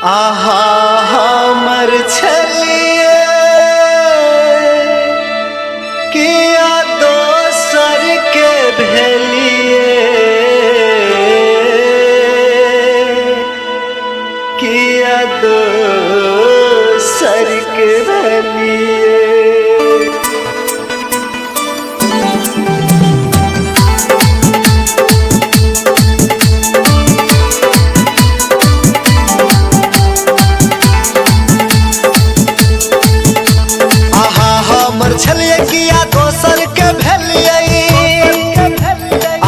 आहा हमर छलिए किया दोसर के भेलिए किया दोसर के भेलिए। छलिए किया दोसर के भेलिए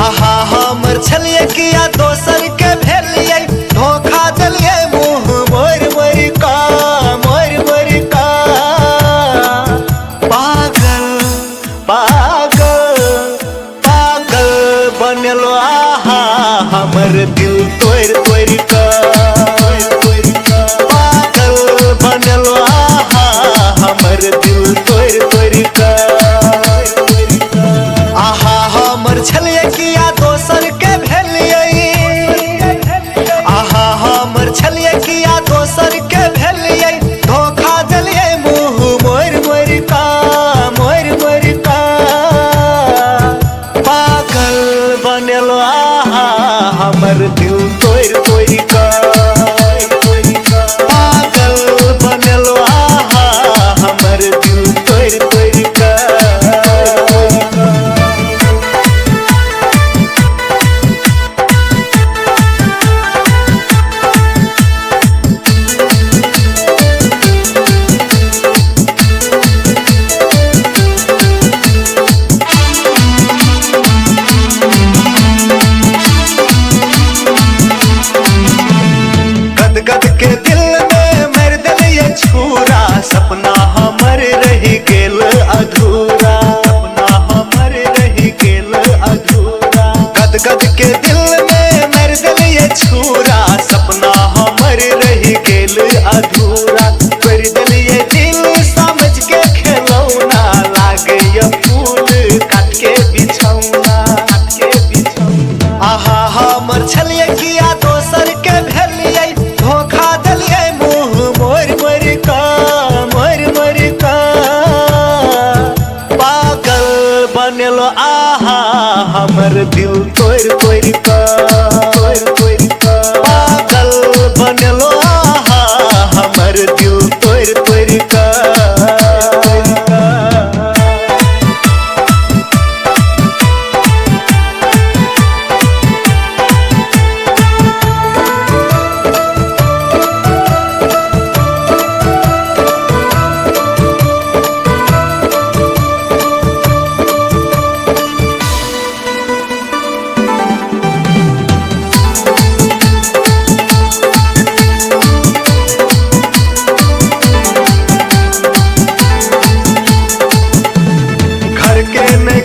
आहा हमर छलिए किया दोसर के भेलिए धोखा देलिए मुँह मोर मोर का पागल पागल पागल बनलो आहा हमर दिल तोड़ तोड़ का पागल बनलो आहा हमर दिल तोड़ तोड़ का। आहा हमर छलिए किया दोसर के भेलिए आहा हमर छलिए किया दोसर के भेलिए धोखा देलिए मुँह मोर मोर का पागल बनलो आहा हमर दिल तोड़ तोड़ का पागल बनलो आहा हमर दिल तोड़ तोड़ का। गद के दिल में मर दिलिए छूरा सपना हमर रही गेल अधूरा सपना हमर रही गेल अधूरा। गद के दिल में मर दिलिए छूरा सपना हमर रही गेल अधूरा। कर दिलिए दिल समझ के खिलौना लागे फूल काट के बिछौना आहा हमर छलिए किया दोसर के भेलिए धोखा देलिए मुँह मोर मोर का पागल बनलो आहा हमर दिल तोड़ तोड़ का पागल बनलो आहा हमर दिल तोड़ तोड़ का।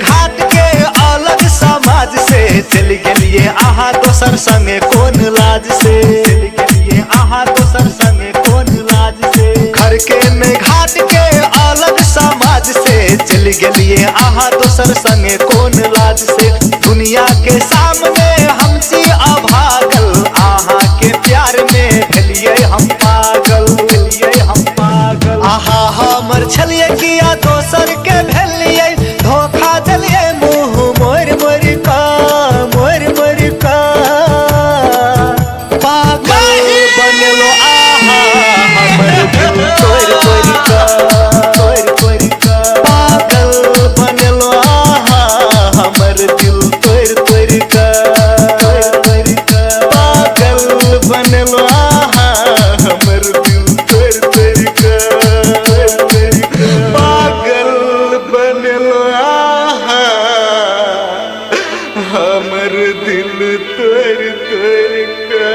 घाट के अलग समाज से चल गेलिए आहा दोसर संगे कौन लाज से चल गेलिए आहा दोसर संगे कौन लाज से। घर के में घाट के अलग समाज से चल गेलिए आहा दोसर संगे कौन लाज से। दुनिया के सामने हम छी अभागल आहा के प्यार में भेलिए हम पागल आहा हमर छलिए किया दोसर के भेलिए धोखा देलिए मुँह मोर मोर का पागल बनलो आहा हमर दिल तोड़ तोड़ का पागल बनलो आहा हमर दिल तोड़ तोड़ का पागल बनलो आहा हमर दिल तोड़ तोड़ का पागल बनलो आहा हमर दिल तोड़ तोड़ का।